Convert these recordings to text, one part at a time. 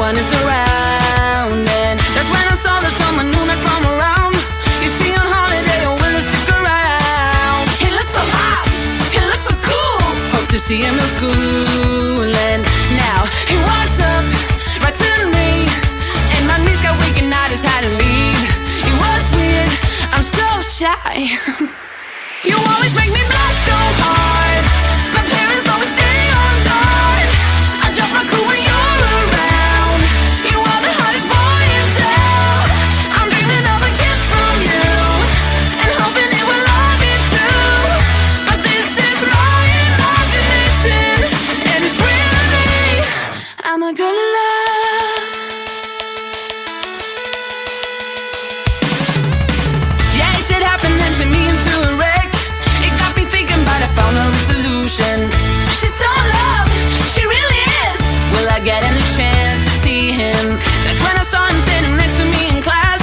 one is around. And that's when I saw that someone new met from around. You see on holiday, oh, will it stick around? He looks so hot, he looks so cool. Hope to see him in school. And now he walked up right to me, and my knees got weak and I just had to leave. It was weird, I'm so shy. You always make me blush so hard. My parents always stay on guard. I drop my cool when you're around. You are the hottest boy in town. I'm dreaming of a kiss from you and hoping it will all be true. But this is my imagination, and it's really I'm a girl in love. Yeah, it did happen and to me into a wreck. I found a resolution. She's so in love, she really is. Will I get any chance to see him? That's when I saw him standing next to me in class.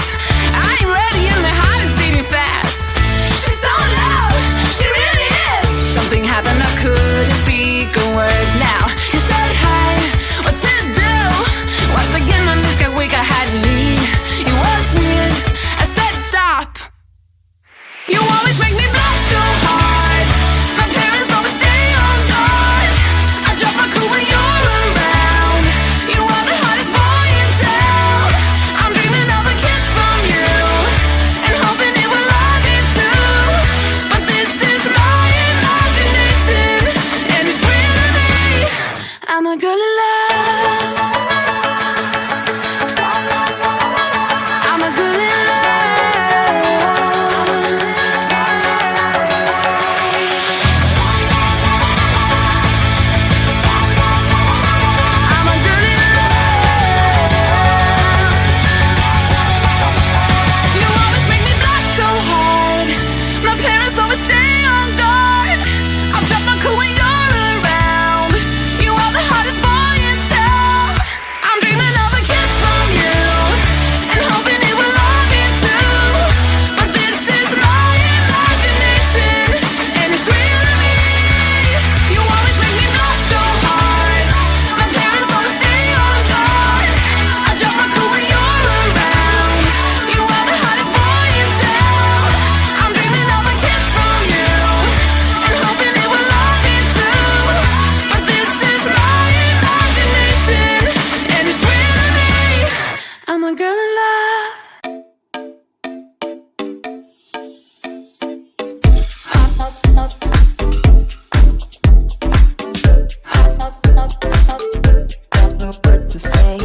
I ain't ready and my heart is beating fast. She's so in love, she really is. Something happened, I couldn't speak a word. Now he said hi, what to do? Once again my knees got weak, I had to leave. It was weird, I said stop. You always make me blush so hard. I'm a girl in love. I'm a girl in love. I'm a girl in love. You always make me blush so hard. My parents always stay on guard. I'll drop my cool when you're around. You are the hottest boy in town. I'm dreaming of a kiss from you and hoping it will all be true. But this is my imagination, and it's really me. You always make me blush so hard. My parents always stay on guard. I drop my cool when you're around. You are the hottest boy in town. I'm dreaming of a kiss from you and hoping it will all be true. But this is my imagination, and it's really me. I'm a girl in love. To say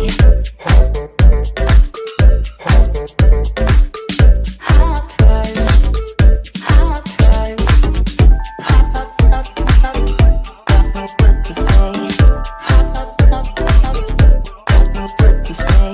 to say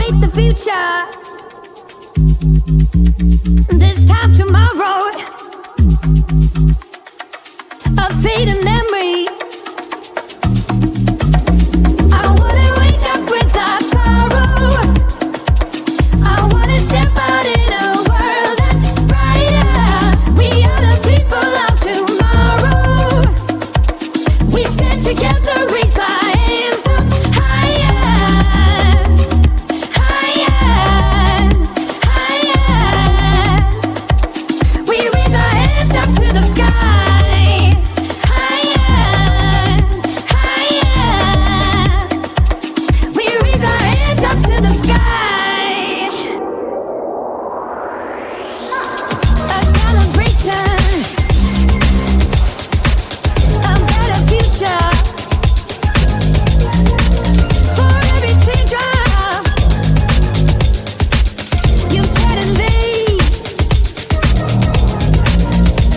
await the future. This time tomorrow, a fading memory. I wanna wake up without sorrow. I wanna step out in a world that's brighter. We are the people of tomorrow. We stand together, raise our hands up higher, higher, higher. We raise our hands up to the sky, higher, higher. We raise our hands up to the sky. A celebration, a better future. For every teardrop you shed in me,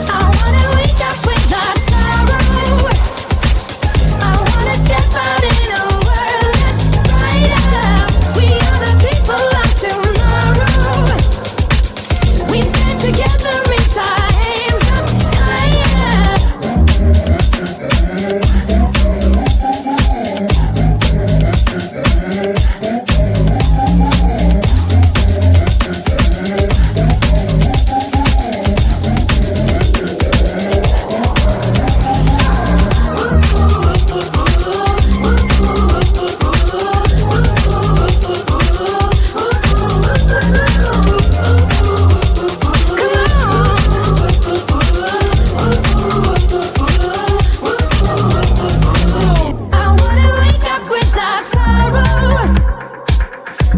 I wanna wake up without sorrow. I wanna step out in a world that's brighter. We are the people of tomorrow. We stand together, raise our hands up higher. I wanna wake up without sorrow.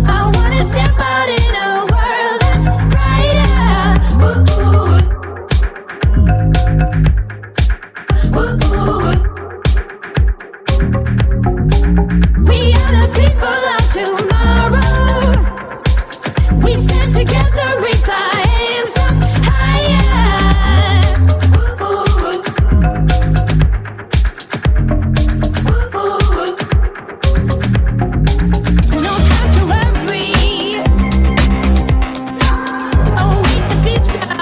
I wanna step out in a world that's brighter. We are the people of tomorrow. We stand together, raise our hands up higher. No time to worry. Await the future.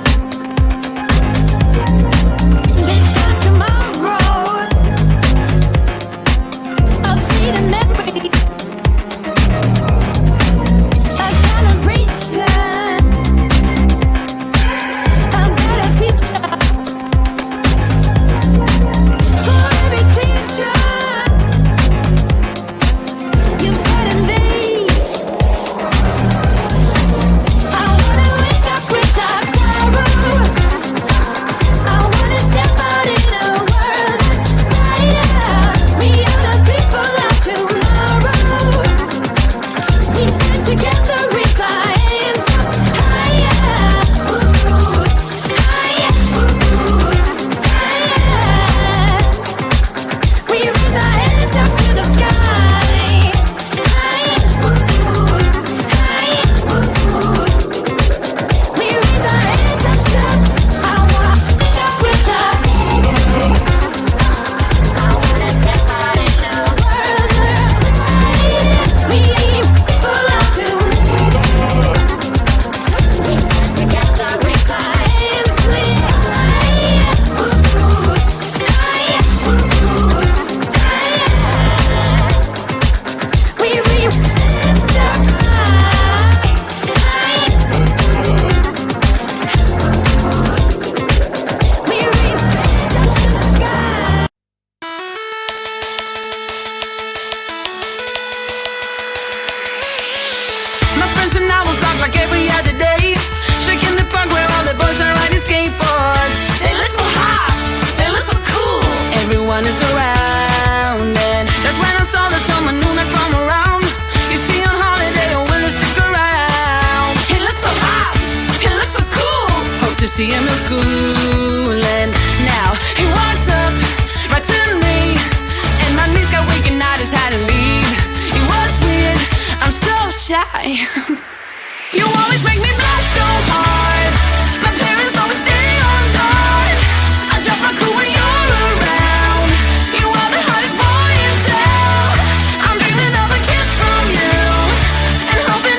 This time tomorrow, a fading memory. A celebration, a better future. For every teardrop you shed in me, I wanna wake up without sorrow. I wanna step out in a world that's brighter. We are the people of tomorrow. We stand together, raise our hands up higher, higher, higher. We raise our hands up to the sky, higher, higher. We raise our hands up to the sky. I wanna wake up without sorrow. I wanna step out in a world that's brighter. We people of tomorrow. We stand together, raise our hands higher, higher, higher. We raise our hands up high, higher. We raise our hands up to the sky. My friends and I will talk like every other day, shaking the park where all the boys are riding skateboards. They look so hot, they look so cool. Everyone is around, and that's when I saw that someone new not from around. You see on holiday, oh, will he stick around? He looks so hot, he looks so cool. Hope to see him in school, and now he walked up right to me, and my knees got weak and I just had to leave. It was weird, I'm so shy. You always make me blush so hard. My parents always stay on guard. I drop my cool when you're around. You are the hottest boy in town. I'm dreaming of a kiss from you and hoping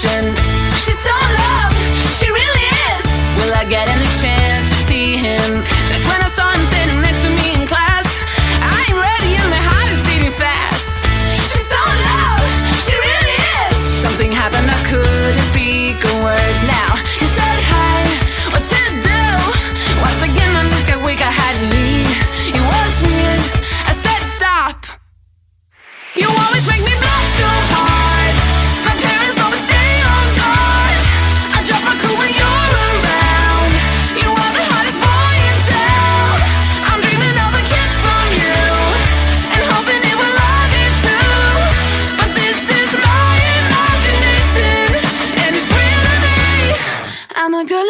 attention. She's so in love, she really is. Will I get any chance to see him? That's when I saw him standing next to me in class. I ain't ready and my heart is beating fast. She's so in love, she really is. Something happened, I couldn't speak a word. Now he said hi, what to do? Once again my knees got weak, I had to leave. It was weird, I said stop. You always make me blush so hard. My parents always stay on guard. I drop my cool when you're around. You are the hottest boy in town. I'm dreaming of a kiss from you and hoping it will all be true. But this is my imagination and it's real to me. I'm a girl